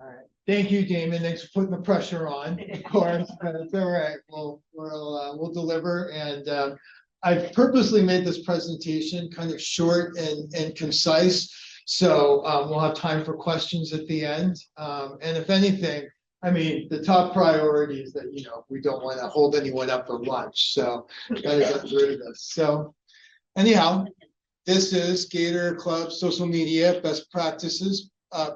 All right. Thank you, Damon. Thanks for putting the pressure on, of course, but it's all right. We'll deliver. And I've purposely made this presentation kind of short and concise. So we'll have time for questions at the end. And if anything, I mean, the top priority is that, we don't want to hold anyone up for lunch. So gotta get through this. So anyhow, this is Gator Club social media best practices.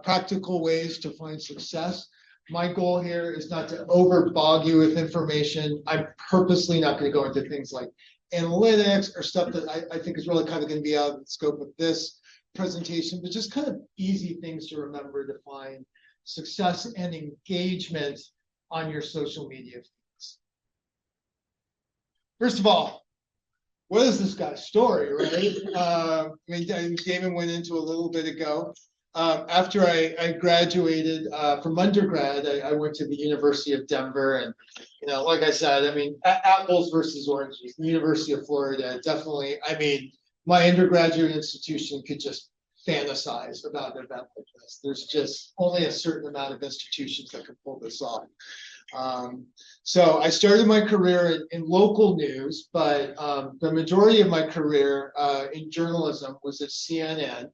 Practical ways to find success. My goal here is not to overbog you with information. I'm purposely not going to go into things like analytics or stuff that I think is really kind of going to be out of the scope of this presentation, but just kind of easy things to remember to find success and engagement on your social media feeds. First of all, what is this guy's story, right? I mean, Damon went into a little bit ago. After I graduated from undergrad, I went to the University of Denver, and like I said, I mean, apples versus oranges. The University of Florida, definitely. I mean, my undergraduate institution could just fantasize about an event like this. There's just only a certain amount of institutions that could pull this off. So I started my career in local news, but the majority of my career in journalism was at CNN.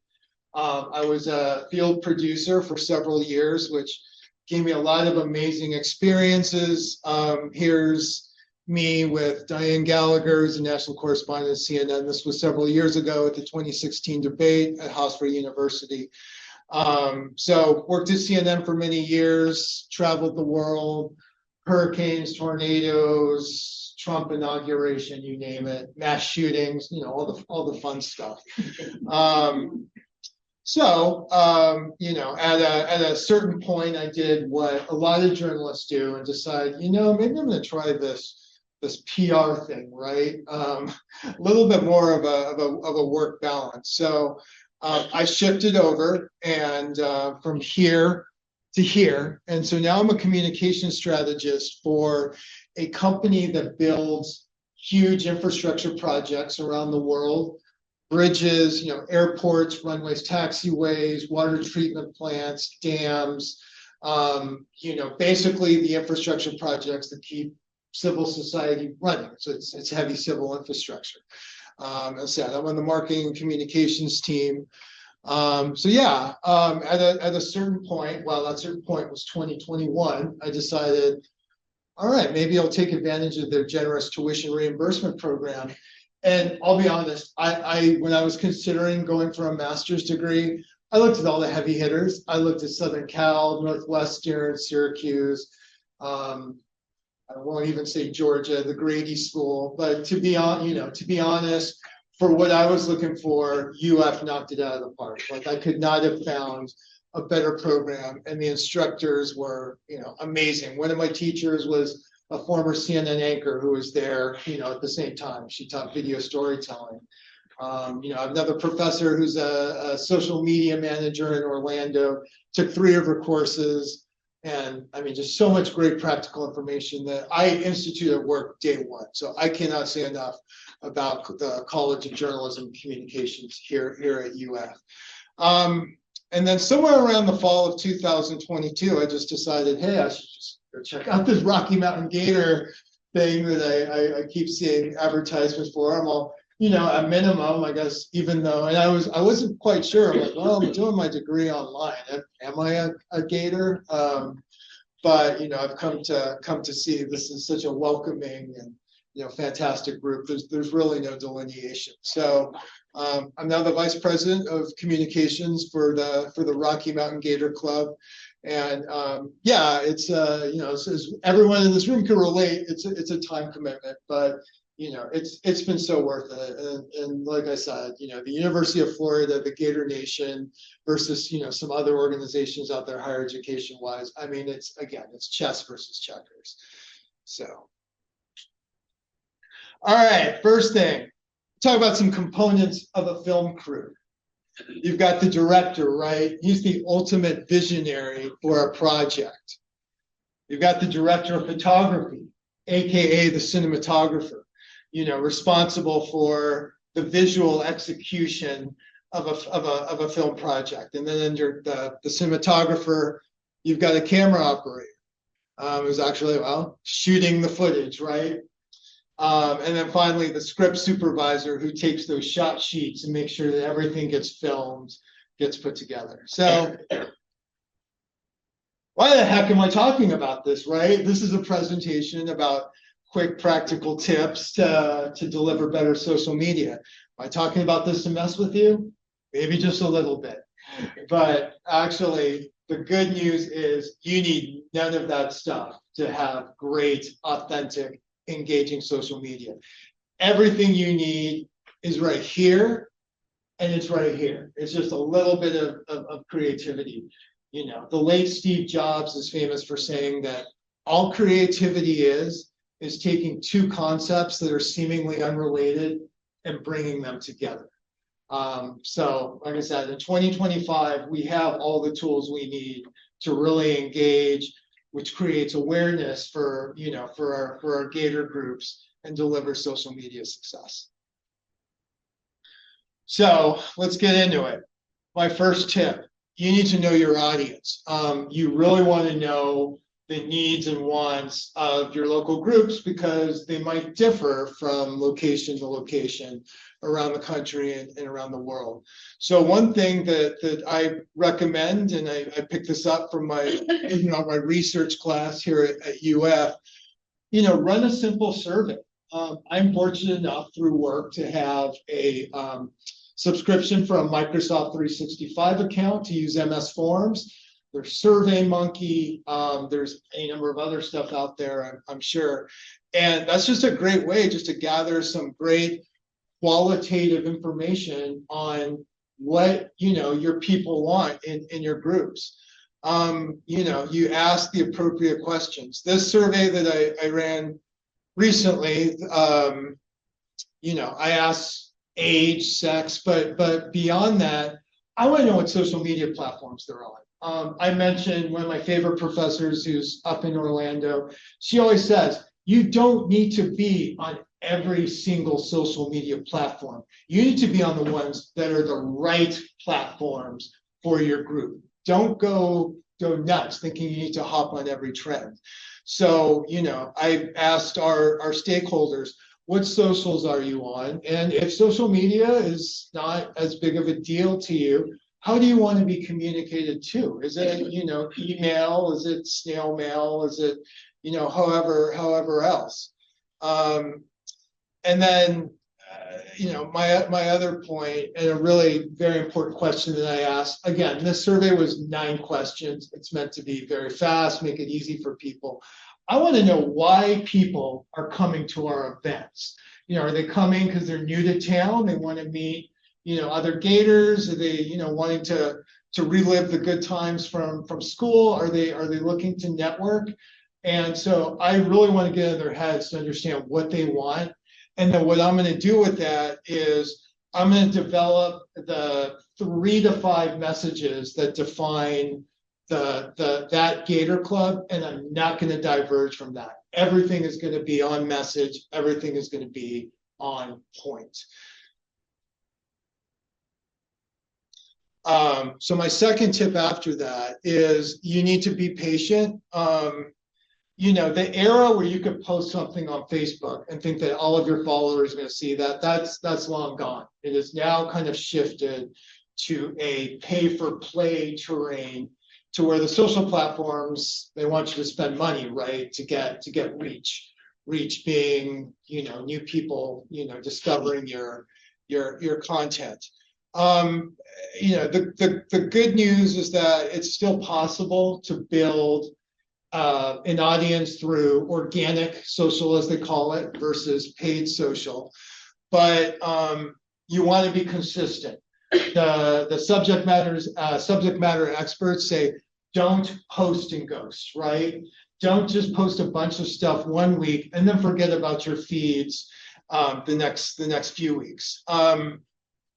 I was a field producer for several years, which gave me a lot of amazing experiences. Here's me with Diane Gallagher, who's a national correspondent at CNN. This was several years ago at the 2016 debate at Hofstra University. So worked at CNN for many years, traveled the world, hurricanes, tornadoes, Trump inauguration, you name it, mass shootings, all the fun stuff. So, at a certain point, I did what a lot of journalists do and decide, maybe I'm going to try this PR thing, right? A little bit more of a work balance. So I shifted over and from here to here. And so now I'm a communication strategist for a company that builds huge infrastructure projects around the world. Bridges, airports, runways, taxiways, water treatment plants, dams, basically the infrastructure projects that keep civil society running. So it's heavy civil infrastructure. As I said, I'm on the marketing and communications team. At a certain point, that certain point was 2021, I decided, all right, maybe I'll take advantage of their generous tuition reimbursement program. And I'll be honest, I when I was considering going for a master's degree, I looked at all the heavy hitters. I looked at Southern Cal, Northwestern, Syracuse. I won't even say Georgia, the Grady School. But to be honest, for what I was looking for, UF knocked it out of the park. Like I could not have found a better program, and the instructors were, amazing. One of my teachers was a former CNN anchor who was there, at the same time. She taught video storytelling. I have another professor who's a social media manager in Orlando, took 3 of her courses. And I mean, just so much great practical information that I instituted at work day one. So I cannot say enough about the College of Journalism and Communications here at UF. And then somewhere around the fall of 2022, I just decided, hey, I should just go check out this Rocky Mountain Gator thing that I keep seeing advertisements for. I'm all, at minimum, I guess, even though, and I wasn't quite sure. I'm like, well, I'm doing my degree online. Am I a Gator? But I've come to see this is such a welcoming and fantastic group. There's really no delineation. So I'm now the vice president of communications for the Rocky Mountain Gator Club. And it's as everyone in this room can relate, it's a time commitment, but it's been so worth it. And like I said, the University of Florida, the Gator Nation versus some other organizations out there higher education wise. I mean, it's chess versus checkers. So all right, first thing, talk about some components of a film crew. You've got the director, right? He's the ultimate visionary for a project. You've got the director of photography, AKA the cinematographer, responsible for the visual execution of a film project. And then under the cinematographer, You've got a camera operator who's actually, well, shooting the footage, right? And then finally, the script supervisor who takes those shot sheets and makes sure that everything gets filmed, gets put together. So why the heck am I talking about this, right? This is a presentation about quick practical tips to deliver better social media. Am I talking about this to mess with you? Maybe just a little bit. But actually, the good news is you need none of that stuff to have great, authentic, engaging social media. Everything you need is right here, and it's right here. It's just a little bit of creativity. You know, the late Steve Jobs is famous for saying that all creativity is taking two concepts that are seemingly unrelated and bringing them together. So like I said, in 2025, we have all the tools we need to really engage, which creates awareness for, you know, for our Gator groups and deliver social media success. So let's get into it. My first tip, you need to know your audience. You really want to know the needs and wants of your local groups because they might differ from location to location around the country and around the world. So one thing that I recommend, and I picked this up from my, my research class here at UF, run a simple survey. I'm fortunate enough through work to have a subscription for a Microsoft 365 account to use MS Forms. There's SurveyMonkey. There's a number of other stuff out there, I'm sure. And that's just a great way just to gather some great qualitative information on what, your people want in your groups. You ask the appropriate questions. This survey that I ran recently, I asked age, sex, but beyond that, I want to know what social media platforms they're on. I mentioned one of my favorite professors who's up in Orlando. She always says, you don't need to be on every single social media platform. You need to be on the ones that are the right platforms for your group. Don't go nuts thinking you need to hop on every trend. So, I asked our stakeholders, what socials are you on? And if social media is not as big of a deal to you, how do you want to be communicated to? Is it, email? Is it snail mail? Is it, however else? And then, my other point, and a really very important question that I asked, again, this survey was 9 questions. It's meant to be very fast, make it easy for people. I want to know why people are coming to our events. Are they coming because they're new to town? They want to meet, other Gators? Are they, wanting to relive the good times from school? Are they looking to network? And so I really want to get in their heads to understand what they want. And then what I'm going to do with that is I'm going to develop the 3 to 5 messages that define that Gator Club, and I'm not going to diverge from that. Everything is going to be on message. Everything is going to be on point. So my second tip after that is you need to be patient. The era where you could post something on Facebook and think that all of your followers are going to see that's long gone. It is now kind of shifted to a pay-for-play terrain, to where the social platforms, they want you to spend money, right, to get reach being, new people, discovering your content. The good news is that it's still possible to build an audience through organic social, as they call it, versus paid social. But you want to be consistent. The subject matter experts say, don't post and ghost, right? Don't just post a bunch of stuff one week and then forget about your feeds the next few weeks.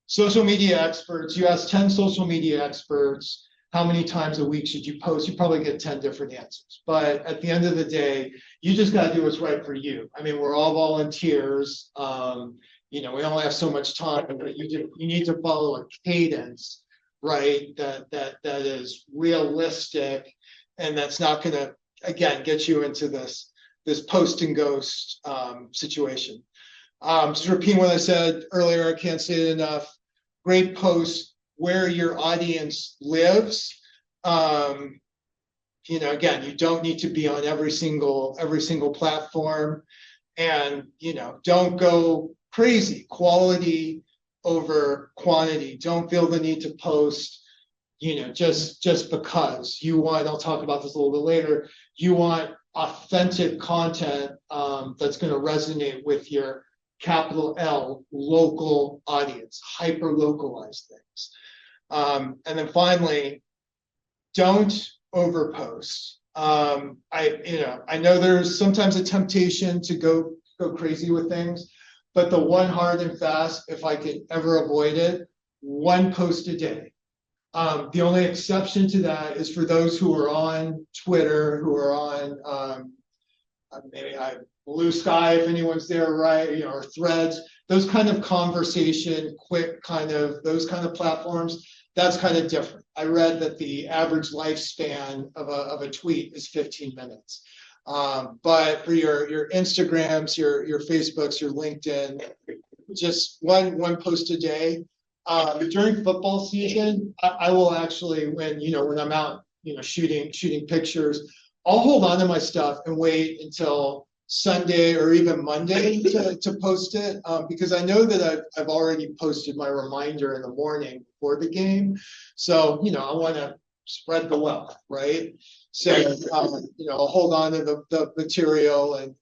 Social media experts, you ask 10 social media experts, how many times a week should you post? You probably get 10 different answers. But at the end of the day, you just got to do what's right for you. I mean, we're all volunteers. We only have so much time, but you need to follow a cadence, right? That is realistic and that's not going to, again, get you into this post and ghost situation. Just repeating what I said earlier, I can't say it enough. Great posts where your audience lives. Again, you don't need to be on every single platform, and don't go crazy. Quality over quantity. Don't feel the need to post just because you want. I'll talk about this a little bit later. You want authentic content that's going to resonate with your capital L local audience, hyper localized things. And then finally, don't overpost. I know there's sometimes a temptation to go crazy with things, but the one hard and fast, if I could ever avoid it, one post a day. The only exception to that is for those who are on Twitter, who are on maybe Blue Sky, if anyone's there, right? Or Threads, those kind of conversation, quick those kind of platforms. That's kind of different. I read that the average lifespan of a tweet is 15 minutes. But for your Instagrams, your Facebooks, your LinkedIn, just one post a day. During football season, I will actually, when I'm out, shooting pictures, I'll hold on to my stuff and wait until Sunday or even Monday to post it, because I know that I've already posted my reminder in the morning before the game. So, I want to spread the wealth, right? So, I'll hold on to the material and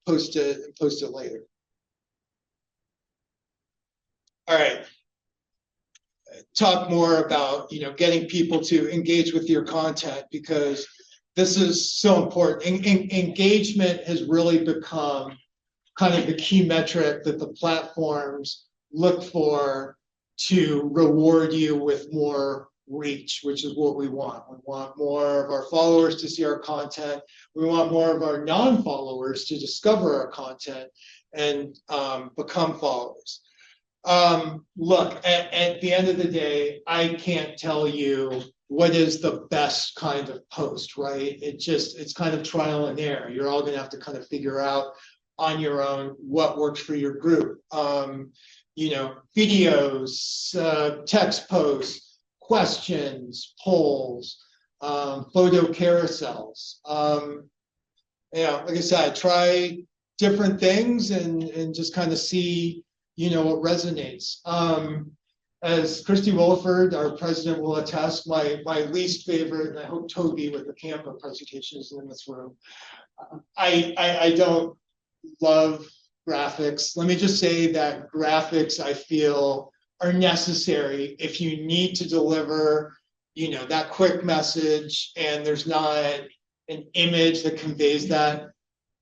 post it later. All right. Talk more about, getting people to engage with your content, because this is so important. Engagement has really become kind of the key metric that the platforms look for to reward you with more reach, which is what we want. We want more of our followers to see our content. We want more of our non-followers to discover our content and become followers. Look, at the end of the day, I can't tell you what is the best kind of post, right? It's kind of trial and error. You're all going to have to kind of figure out on your own what works for your group. Videos, text posts, questions, polls, photo carousels. Like I said, try different things and just kind of see what resonates. As Christy Williford, our president, will attest, my least favorite, and I hope Toby with the Canva presentation is in this room. I don't love graphics. Let me just say that graphics, I feel, are necessary if you need to deliver, that quick message and there's not an image that conveys that.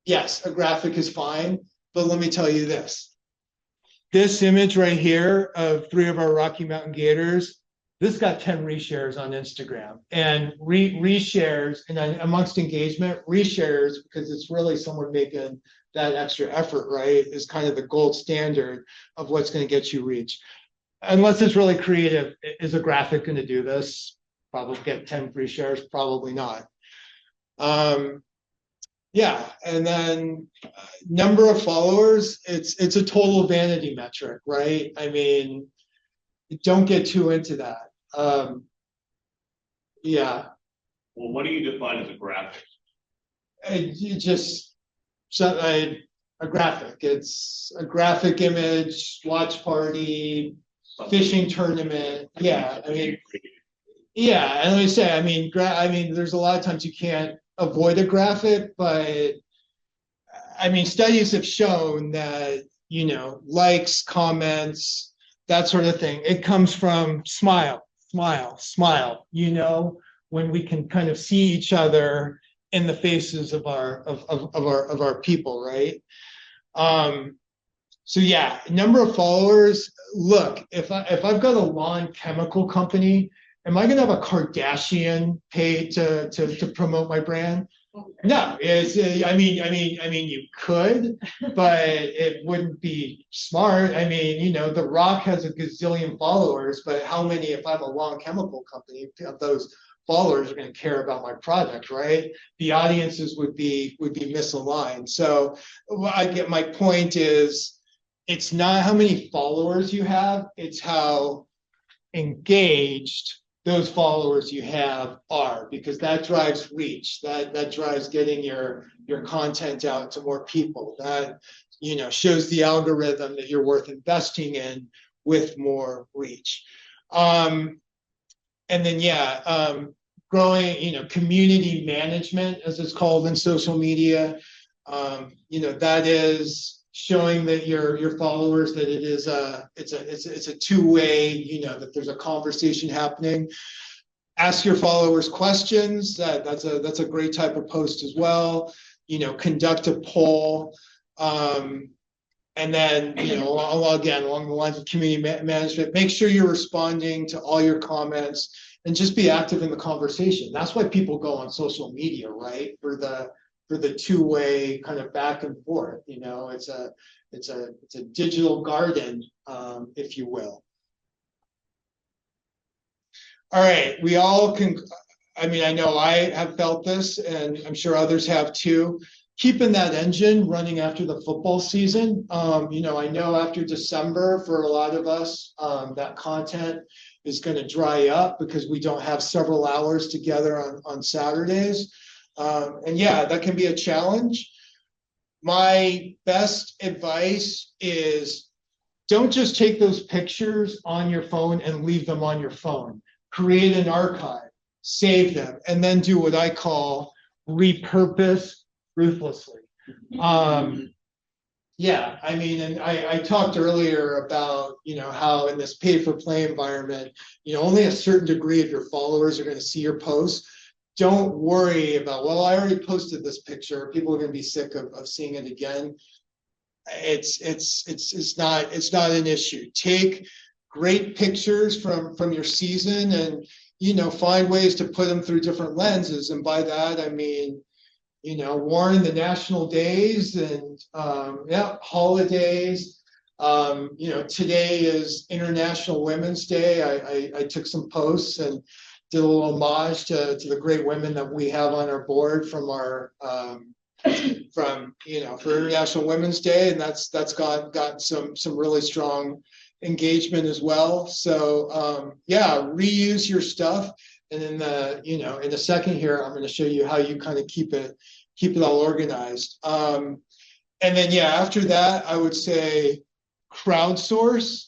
Yes, a graphic is fine, but let me tell you this. This image right here of 3 of our Rocky Mountain Gators, this got 10 reshares on Instagram. And reshares, and amongst engagement, reshares, because it's really someone making that extra effort, right, is kind of the gold standard of what's going to get you reach. Unless it's really creative, is a graphic going to do this? Probably get 10 free shares, probably not. Yeah, and then number of followers, it's a total vanity metric, right? I mean, don't get too into that. Yeah. Well, what do you define as a graphic? A graphic. It's a graphic image, watch party, fishing tournament. Yeah, I mean, yeah, and like I say, I mean, there's a lot of times you can't avoid a graphic, but I mean, studies have shown that, likes, comments, that sort of thing, it comes from smile, when we can kind of see each other in the faces of our people, right? So yeah, number of followers. Look, if I've got a lawn chemical company, am I going to have a Kardashian pay to promote my brand? No, I mean, you could, but it wouldn't be smart. I mean, The Rock has a gazillion followers, but how many, if I have a lawn chemical company, of those followers are going to care about my product, right? The audiences would be misaligned. So I get, my point is, it's not how many followers you have, it's how engaged those followers you have are, because that drives reach, that drives getting your content out to more people, that shows the algorithm that you're worth investing in with more reach. And then growing, community management, as it's called in social media, that is showing that your followers that it's a two-way, that there's a conversation happening. Ask your followers questions. That's a great type of post as well. Conduct a poll. And then, along the lines of community management, make sure you're responding to all your comments and just be active in the conversation. That's why people go on social media, right? For the two-way kind of back and forth. It's a digital garden, if you will. All right, we all can. I mean, I know I have felt this, and I'm sure others have too. Keeping that engine running after the football season. I know after December, for a lot of us, that content is going to dry up because we don't have several hours together on Saturdays. And yeah, that can be a challenge. My best advice is, don't just take those pictures on your phone and leave them on your phone. Create an archive, save them, and then do what I call repurpose ruthlessly. Yeah, I mean, and I talked earlier about, how in this pay-for-play environment, only a certain degree of your followers are going to see your posts. Don't worry about, well, I already posted this picture, people are going to be sick of seeing it again. It's not an issue. Take great pictures from your season and, find ways to put them through different lenses. And by that, I mean, Warren, the national days and holidays. Today is International Women's Day. I took some posts and did a little homage to the great women that we have on our board from our for International Women's Day, and that's gotten some really strong engagement as well. So reuse your stuff. And in the second here, I'm going to show you how you kind of keep it all organized. And then after that, I would say crowdsource.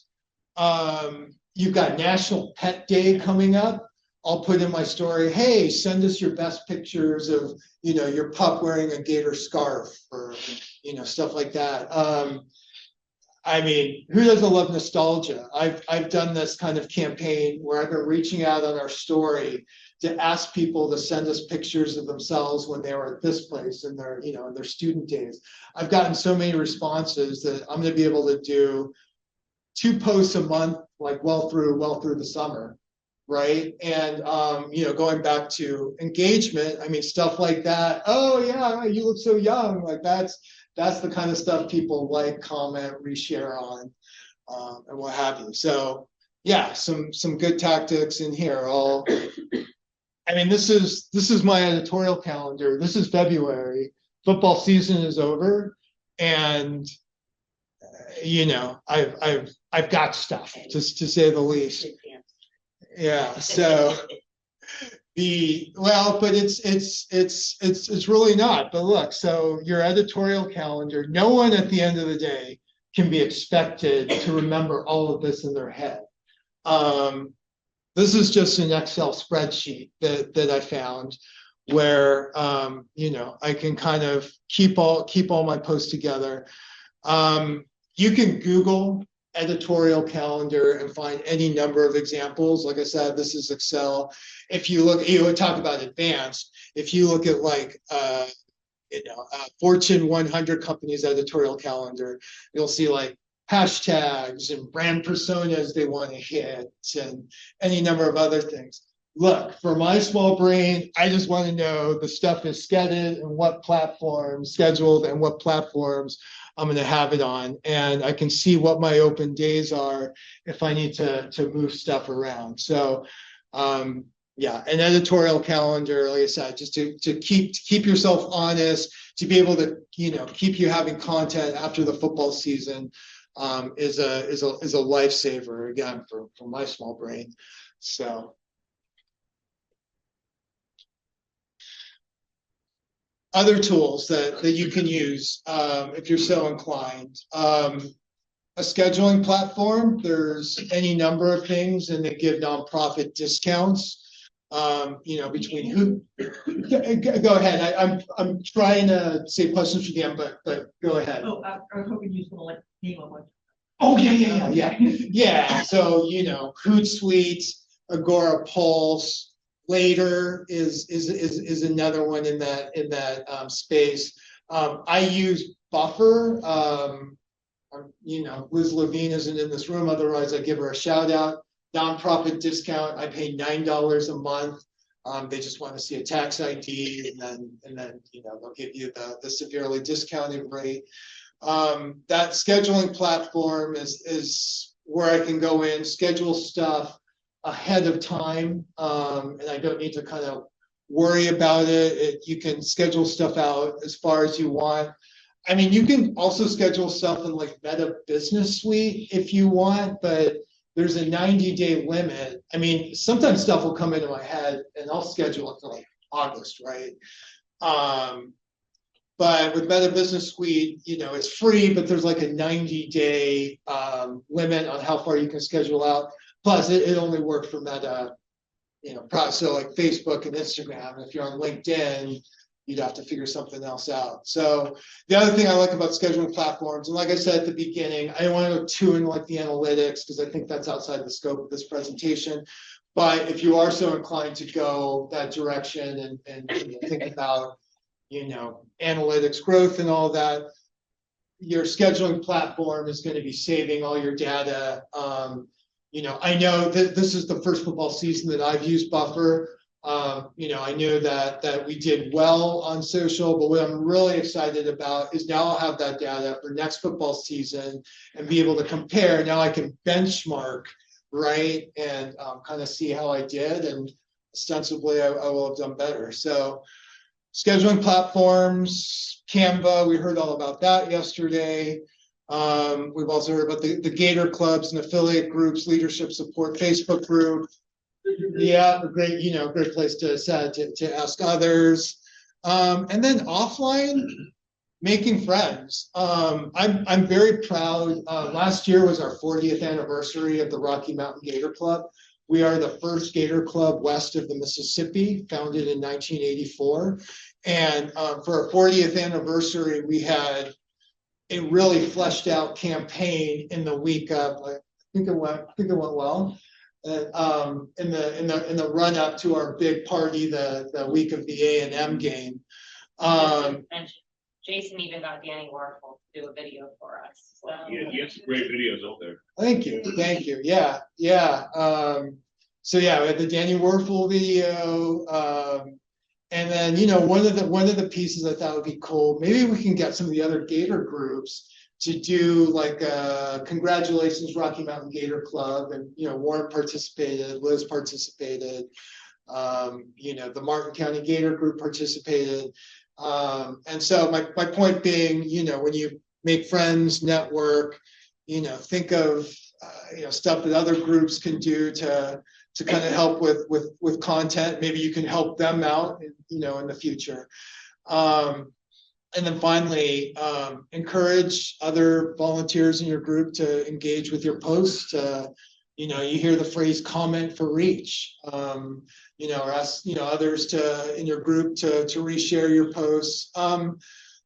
You've got National Pet Day coming up. I'll put in my story, hey, send us your best pictures of your pup wearing a gator scarf or stuff like that. I mean, who doesn't love nostalgia? I've done this kind of campaign where I've been reaching out on our story to ask people to send us pictures of themselves when they were at this place in their, in their student days. I've gotten so many responses that I'm going to be able to do 2 posts a month, like well through the summer, right? And going back to engagement, I mean, stuff like that. Oh yeah, you look so young. Like that's the kind of stuff people like, comment, reshare on, and what have you. So yeah, some good tactics in here. I mean, this is my editorial calendar. This is February. Football season is over, and I've got stuff, just to say the least. Yeah. So but it's really not. But look, so your editorial calendar, no one at the end of the day can be expected to remember all of this in their head. This is just an Excel spreadsheet that I found where I can kind of keep all my posts together. You can Google editorial calendar and find any number of examples. Like I said, this is Excel. If you look, you would talk about advanced. If you look at like Fortune 100 companies editorial calendar, you'll see like hashtags and brand personas they want to hit and any number of other things. Look, for my small brain, I just want to know the stuff is scheduled and what platforms I'm going to have it on, and I can see what my open days are if I need to move stuff around. So Yeah, an editorial calendar, like I said, just to keep yourself honest, to be able to, keep you having content after the football season, is a lifesaver again for my small brain. So other tools that you can use, if you're so inclined. A scheduling platform, there's any number of things, and they give nonprofit discounts. Between who, go ahead. I'm trying to say questions for the end, but go ahead. Oh, I was hoping you were going to name a bunch. Oh yeah. So Hootsuite, Agora Pulse, Later is another one in that space. I use Buffer. Liz Levine isn't in this room, otherwise I give her a shout out. Nonprofit discount, I pay $9 a month. They just want to see a tax ID, and then they'll give you the severely discounted rate. That scheduling platform is where I can go in, schedule stuff ahead of time, and I don't need to kind of worry about it. You can schedule stuff out as far as you want. I mean, you can also schedule stuff in like Meta Business Suite if you want, but there's a 90-day limit. I mean, sometimes stuff will come into my head and I'll schedule it for like August, right? But with Meta Business Suite, it's free, but there's like a 90-day limit on how far you can schedule out. Plus, it only works for Meta, so like Facebook and Instagram. If you're on LinkedIn, you'd have to figure something else out. So the other thing I like about scheduling platforms, and like I said at the beginning, I don't want to go too into like the analytics because I think that's outside the scope of this presentation. But if you are so inclined to go that direction and think about, analytics growth and all that, your scheduling platform is going to be saving all your data. I know that this is the first football season that I've used Buffer. I know that we did well on social, but what I'm really excited about is now I'll have that data for next football season and be able to compare. Now I can benchmark, right, and kind of see how I did, and ostensibly I will have done better. So scheduling platforms, Canva, we heard all about that yesterday. We've also heard about the Gator clubs and affiliate groups, leadership support Facebook group. Yeah, a great place to ask others. And then offline, making friends. I'm very proud. Last year was our 40th anniversary of the Rocky Mountain Gator Club. We are the first Gator club west of the Mississippi, founded in 1984. And for our 40th anniversary, we had a really fleshed out campaign in the week of, I think it went well. In the run up to our big party, the week of the A&M game. Jason even got Danny Warhol to do a video for us. So. Yeah, you have some great videos out there. Thank you. Yeah. So yeah, we had the Danny Warhol video, and then one of the pieces I thought would be cool. Maybe we can get some of the other Gator groups to do like congratulations Rocky Mountain Gator Club, and Warren participated, Liz participated, the Martin County Gator group participated, and so my point being, when you make friends, network, think of stuff that other groups can do to kind of help with content. Maybe you can help them out in the future. And then finally, encourage other volunteers in your group to engage with your posts. You hear the phrase "comment for reach," or ask others in your group to reshare your posts.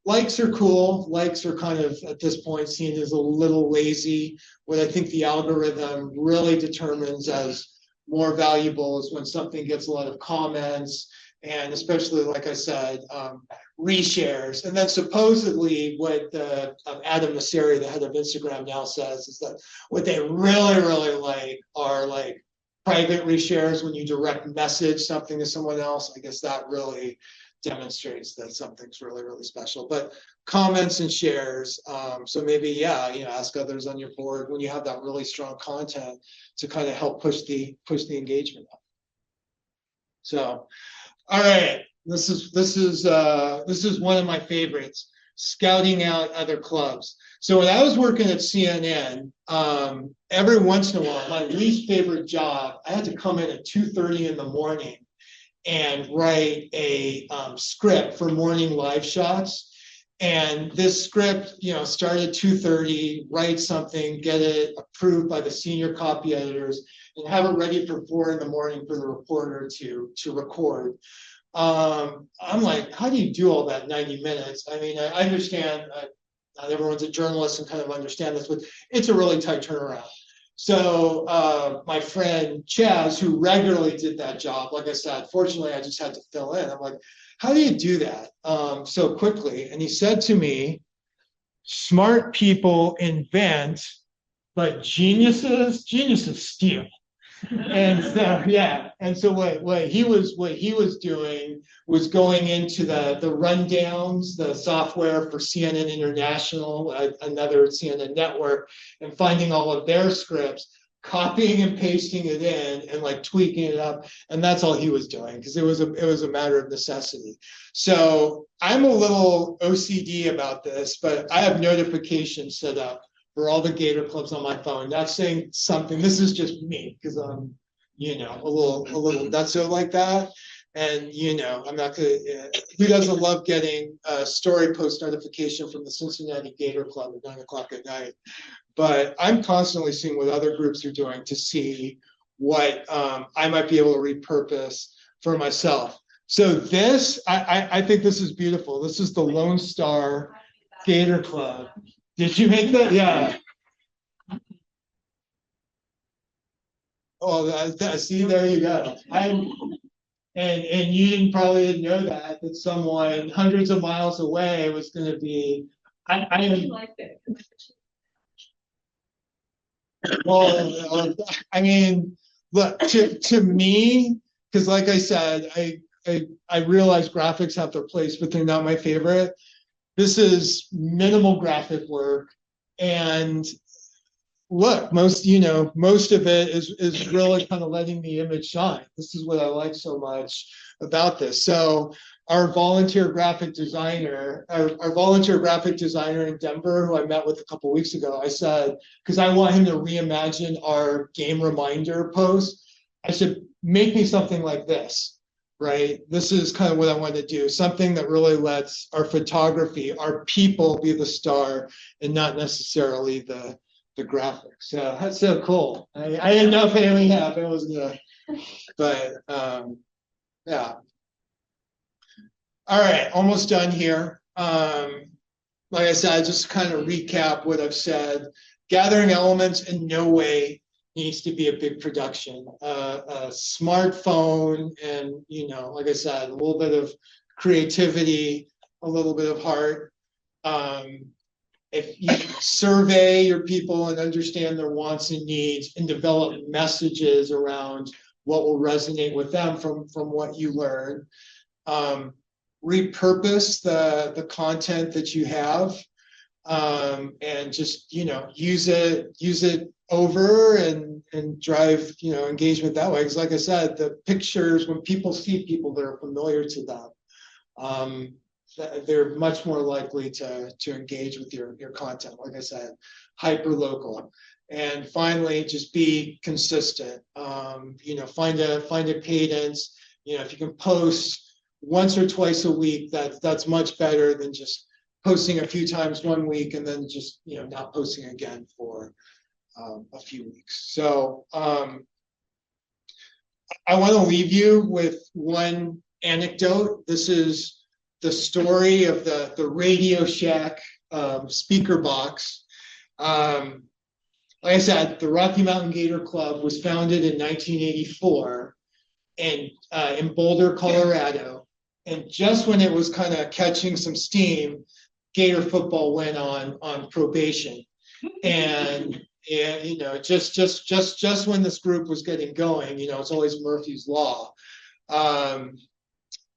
Likes are cool. Likes are kind of at this point seen as a little lazy. What I think the algorithm really determines as more valuable is when something gets a lot of comments, and especially, like I said, reshares. And then supposedly what Adam Nasseri, the head of Instagram, now says is that what they really, really like are like private reshares when you direct message something to someone else. I guess that really demonstrates that something's really, really special. But comments and shares, so maybe, ask others on your board when you have that really strong content to kind of help push the engagement up. So, all right, this is one of my favorites, scouting out other clubs. So when I was working at CNN, every once in a while, my least favorite job, I had to come in at 2:30 in the morning and write a script for morning live shots. And this script, started 2:30, write something, get it approved by the senior copy editors, and have it ready for 4 in the morning for the reporter to record. I'm like, how do you do all that in 90 minutes? I mean, I understand not everyone's a journalist and kind of understand this, but it's a really tight turnaround. So my friend Chaz, who regularly did that job, like I said, fortunately, I just had to fill in. I'm like, how do you do that so quickly? And he said to me, smart people invent, but geniuses steal. And so, yeah. And so what he was doing was going into the rundowns, the software for CNN International, another CNN network, and finding all of their scripts, copying and pasting it in, and like tweaking it up. And that's all he was doing, because it was a matter of necessity. So I'm a little OCD about this, but I have notifications set up for all the Gator clubs on my phone. Not saying something, this is just me, because I'm, a little nutso like that. And, I'm not gonna, who doesn't love getting a story post notification from the Cincinnati Gator Club at 9 o'clock at night? But I'm constantly seeing what other groups are doing to see what I might be able to repurpose for myself. So this, I think this is beautiful. This is the Lone Star Gator Club. Did you make that? Yeah. Oh, see, there you go. And you probably didn't know that someone hundreds of miles away was going to be. Like that. Well, I mean, look, to me, because like I said, I realize graphics have their place, but they're not my favorite. This is minimal graphic work, and look, most of it is really kind of letting the image shine. This is what I like so much about this. So our volunteer graphic designer in Denver, who I met with a couple of weeks ago, I said, because I want him to reimagine our game reminder post, I said, make me something like this. Right? This is kind of what I want to do. Something that really lets our photography, our people be the star and not necessarily the graphics. So that's so cool. I didn't know if anything happened. It was good. But yeah. All right, almost done here. Like I said, just kind of recap what I've said. Gathering elements in no way needs to be a big production. A smartphone and, like I said, a little bit of creativity, a little bit of heart. If you survey your people and understand their wants and needs and develop messages around what will resonate with them from what you learn, repurpose the content that you have, and just use it over and drive engagement that way. Because like I said, the pictures, when people see people that are familiar to them, they're much more likely to engage with your content. Like I said, hyper local. And finally, just be consistent. Find a cadence. If you can post once or twice a week, that's much better than just posting a few times one week and then just not posting again for a few weeks. So I want to leave you with one anecdote. This is the story of the Radio Shack speaker box. Like I said, the Rocky Mountain Gator Club was founded in 1984 in Boulder, Colorado. And just when it was kind of catching some steam, Gator football went on probation. And just when this group was getting going, it's always Murphy's Law.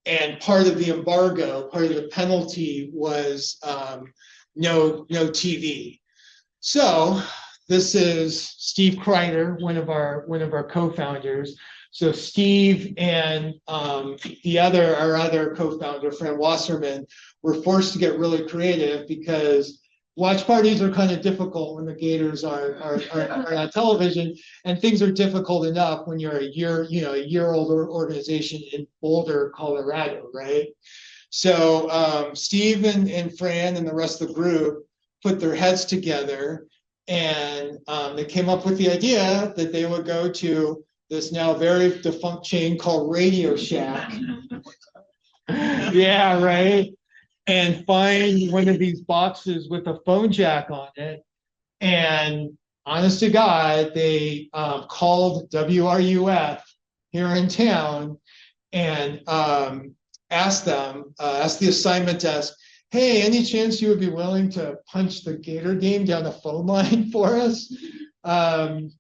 And part of the embargo, part of the penalty was no TV. So this is Steve Kreider, one of our co-founders, So Steve and our other co-founder, Fran Wasserman, were forced to get really creative because watch parties are kind of difficult when the Gators are on television, and things are difficult enough when you're a year old organization in Boulder, Colorado, right? So Steve and Fran and the rest of the group put their heads together, and they came up with the idea that they would go to this now very defunct chain called Radio Shack. Yeah, right. And find one of these boxes with a phone jack on it. And honest to God, they called WRUF here in town and asked the assignment desk, hey, any chance you would be willing to punch the Gator game down the phone line for us? The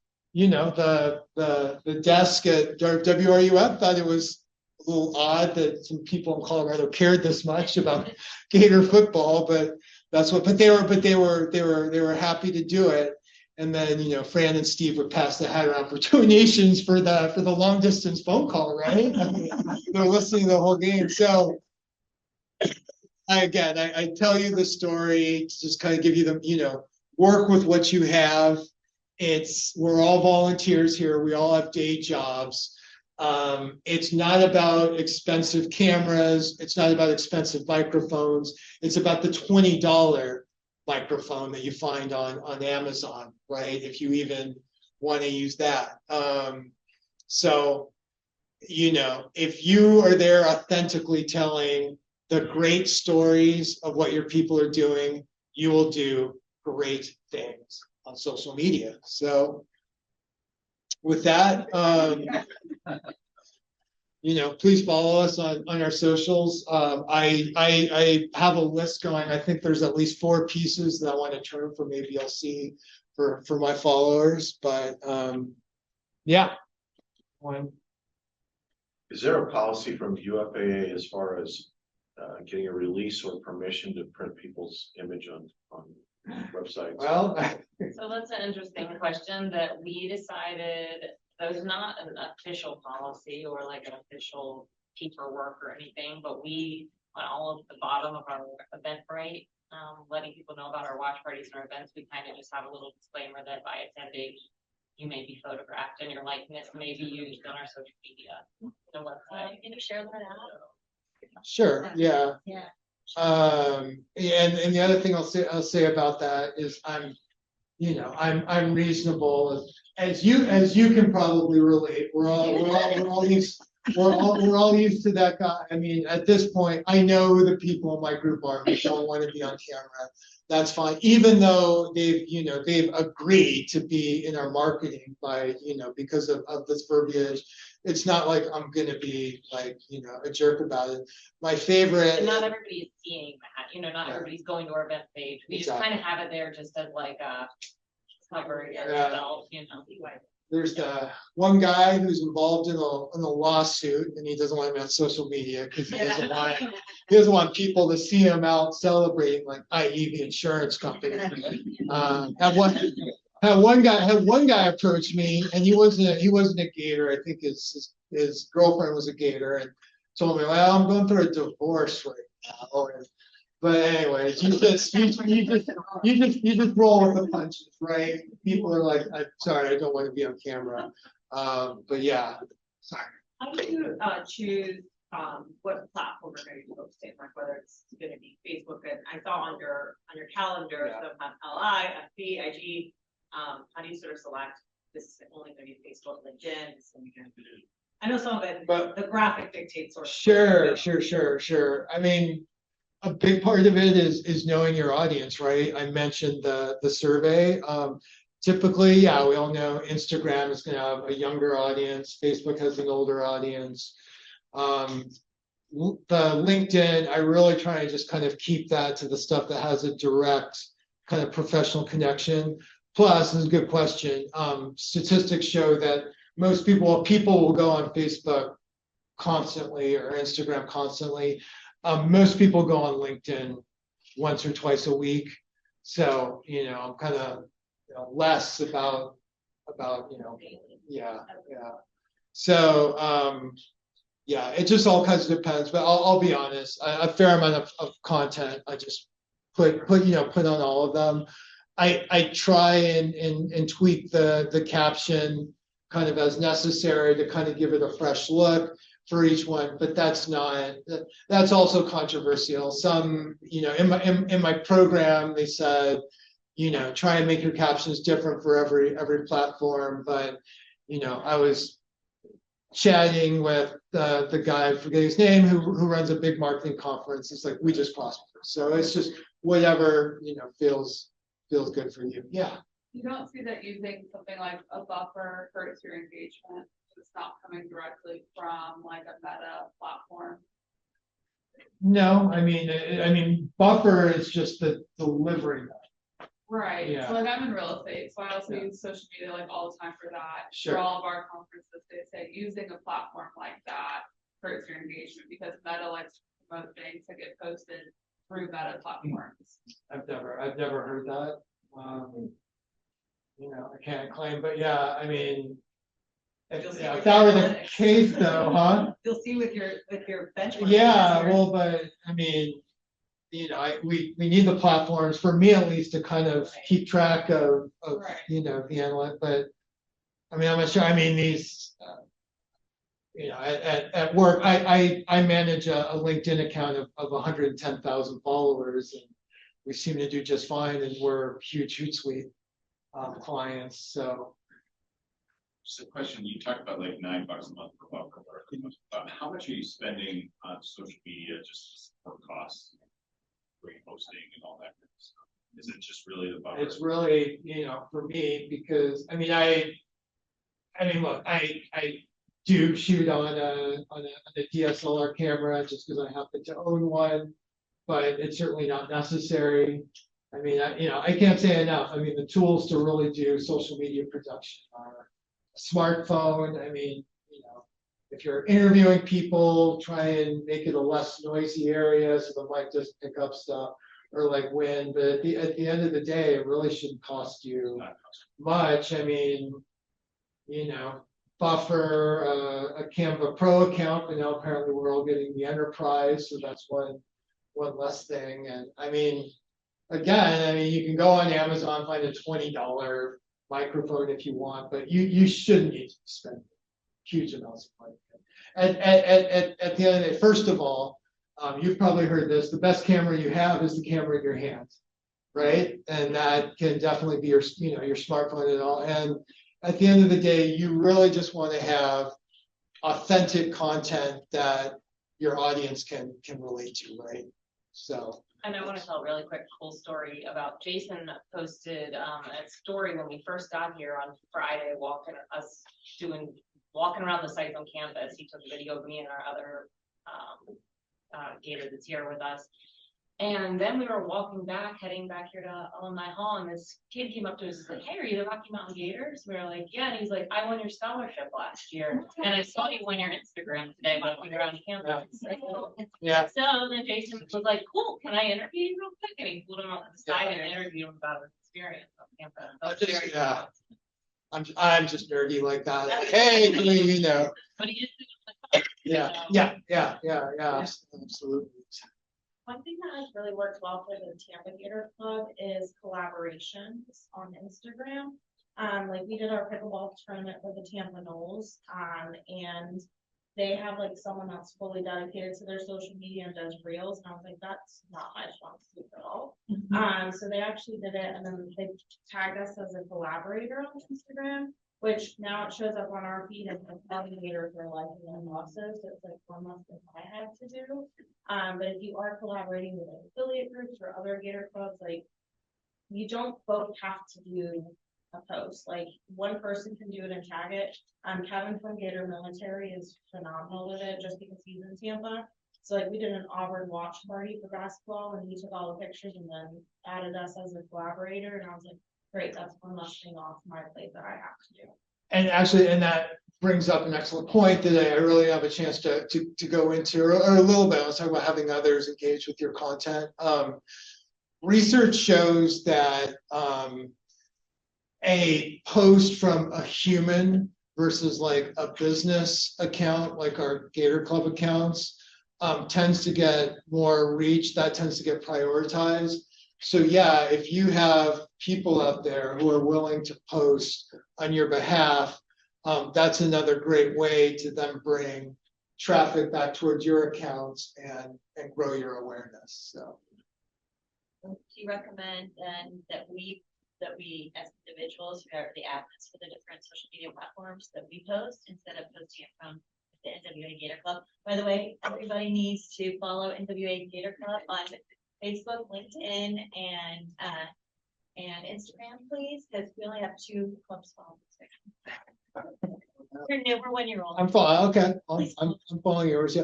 desk at WRUF thought it was a little odd that some people in Colorado cared this much about Gator football, but they were happy to do it. And then, Fran and Steve would pass the hat around for donations for the long distance phone call, right? They're listening to the whole game. So I tell you the story to just kind of give you work with what you have. We're all volunteers here. We all have day jobs. It's not about expensive cameras. It's not about expensive microphones. It's about the $20 microphone that you find on Amazon, right? If you even want to use that. So, if you are there authentically telling the great stories of what your people are doing, you will do great things on social media. So with that, please follow us on our socials. I have a list going. I think there's at least 4 pieces that I want to turn for maybe I'll see for my followers. But yeah. Is there a policy from UFAA as far as getting a release or permission to print people's image on websites? Well, So that's an interesting question that we decided there's not an official policy or like an official paperwork or anything, but we, on all of the bottom of our Eventbrite, letting people know about our watch parties and our events, we kind of just have a little disclaimer that by attending, you may be photographed and your likeness may be used on our social media. The website. Can you share that out? sure. Yeah. Yeah. And the other thing I'll say about that is I'm reasonable as you can probably relate. We're all used to that guy. I mean, at this point, I know who the people in my group are who don't want to be on camera. That's fine, even though they've agreed to be in our marketing by because of this verbiage. It's not like I'm gonna be like a jerk about it. My favorite. And not everybody is seeing that. Not everybody's going to our event page. We just kind of have it there just as like a cover yourself. There's the one guy who's involved in a lawsuit, and he doesn't want to be on social media because he doesn't want people to see him out celebrating, like i.e. the insurance company. Had one guy approach me, and he wasn't a Gator. I think his girlfriend was a Gator, and told me, "Well, I'm going through a divorce right now." But anyways, you just roll with the punches, right? People are like, "I'm sorry, I don't want to be on camera." But yeah, sorry. How do you choose what platform are going to be posting, like whether it's going to be Facebook? And I saw on your calendar, some have LI, FB, IG. How do you sort of select this is only going to be Facebook, LinkedIn? This is only going to be. I know some of it, but the graphic dictates sort of. Sure. I mean, a big part of it is knowing your audience, right? I mentioned the survey. Typically, yeah, we all know Instagram is going to have a younger audience. Facebook has an older audience. The LinkedIn, I really try to just kind of keep that to the stuff that has a direct kind of professional connection. Plus, this is a good question. Statistics show that most people will go on Facebook constantly or Instagram constantly. Most people go on LinkedIn once or twice a week. So, I'm kind of less about, yeah. So, yeah, it just all kinds of depends, but I'll be honest, a fair amount of content, I just put on all of them. I try and tweak the caption kind of as necessary to kind of give it a fresh look for each one, but that's also controversial. Some, in my program, they said, try and make your captions different for every platform, but I was chatting with the guy, I forget his name, who runs a big marketing conference. It's like, we just prosper. So it's just whatever, feels good for you. Yeah. You don't see that using something like a buffer hurts your engagement. It's not coming directly from like a Meta platform. No, I mean, buffer is just the delivery. Right. Yeah. So like I'm in real estate, so I also Yeah. use social media like all the time for that. Sure. For all of our conferences, they say using a platform like that hurts your engagement because Meta likes to promote things that get posted through Meta platforms. I've never heard that. I can't claim, but yeah, I mean, if that were the case though, huh? You'll see with your benchmark. Yeah, well, but I mean, we need the platforms, for me at least, to kind of keep track of Right. the analytics. But I mean, I'm not sure. I mean, these, at work, I manage a LinkedIn account of 110,000 followers, and we seem to do just fine, and we're huge Hootsuite clients. So. Just a question, you talked about like $9 a month per buffer. How much are you spending on social media just for costs, reposting and all that kind of stuff? Is it just really the buffer? It's really, for me, because I mean, look, I do shoot on a DSLR camera just because I happen to own one, but it's certainly not necessary. I mean, I can't say enough. I mean, the tools to really do social media production are smartphone. I mean, if you're interviewing people, try and make it a less noisy area so the mic just pick up stuff or like wind. But at the end of the day, it really shouldn't cost you much. I mean, buffer, a Canva Pro account, but now apparently we're all getting the enterprise, so that's one less thing. And I mean, again, you can go on Amazon, find a $20 microphone if you want, but you shouldn't need to spend huge amounts of money. At the end of the day, first of all, you've probably heard this, the best camera you have is the camera in your hand, right? And that can definitely be your smartphone and all. And at the end of the day, you really just want to have authentic content that your audience can relate to, right? So. And I want to tell a really quick cool story about Jason posted a story when we first got here on Friday, walking around the site on campus. He took a video of me and our other gator that's here with us. And then we were heading back here to Alumni Hall, and this kid came up to us and said, "Hey, are you the Rocky Mountain Gators?" We were like, "Yeah." And he's like, "I won your scholarship last year, and I saw you on your Instagram today walking around campus." Yeah. So then Jason was like, "Cool, can I interview you real quick?" And he pulled him up to the side and interviewed him about his experience on campus. Yeah. I'm just nerdy like that. Hey, But he is. Yeah, absolutely. One thing that has really worked well for the Tampa Gator Club is collaborations on Instagram. Like we did our pickleball tournament for the Tampa Knolls, and they have like someone that's fully dedicated to their social media and does reels, and I was like, that's not my responsibility at all. So they actually did it, and then they tagged us as a collaborator on Instagram, which now it shows up on our feed as all the Gators are liking and also, so it's like one less thing I have to do. But if you are collaborating with affiliate groups or other Gator clubs, like you don't both have to do a post. Like one person can do it and tag it. Kevin from Gator Military is phenomenal with it just because he's in Tampa. So like we did an Auburn watch party for basketball, and he took all the pictures and then added us as a collaborator, and I was like, great, that's one less thing off my plate that I have to do. And actually, and that brings up an excellent point that I really have a chance to go into, or a little bit. Let's talk about having others engage with your content. Research shows that a post from a human versus like a business account, like our Gator Club accounts, tends to get more reach, that tends to get prioritized. So yeah, if you have people out there who are willing to post on your behalf, that's another great way to then bring traffic back towards your accounts and grow your awareness. So Do you recommend then that we as individuals who are the admins for the different social media platforms that we post instead of posting it from the NWA Gator Club? By the way, everybody needs to follow NWA Gator Club on Facebook, LinkedIn, and Instagram, please, because we only have 2 clubs following. You're new, we're 1-year-old. I'm following. Okay, I'm following yours. Yeah.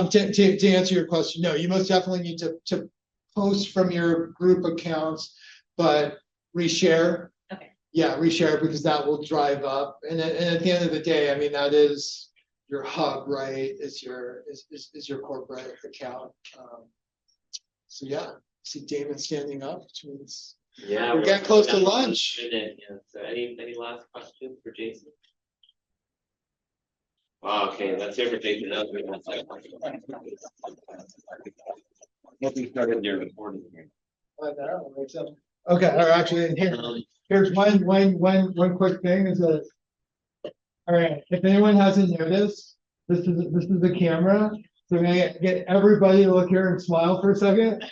To answer your question, no, you most definitely need to post from your group accounts, but reshare. Okay. Yeah, reshare because that will drive up. And at the end of the day, I mean, that is your hub, right? Is your corporate account. So yeah, see Damon standing up, which means Yeah, we're getting close to lunch. Yeah. So any last questions for Jason? Okay, that's it for Jason. Now we want to Nothing started your recording here. Okay, or actually, here's one quick thing is that, all right, if anyone hasn't noticed, this is the camera. So I'm gonna get everybody to look here and smile for a second.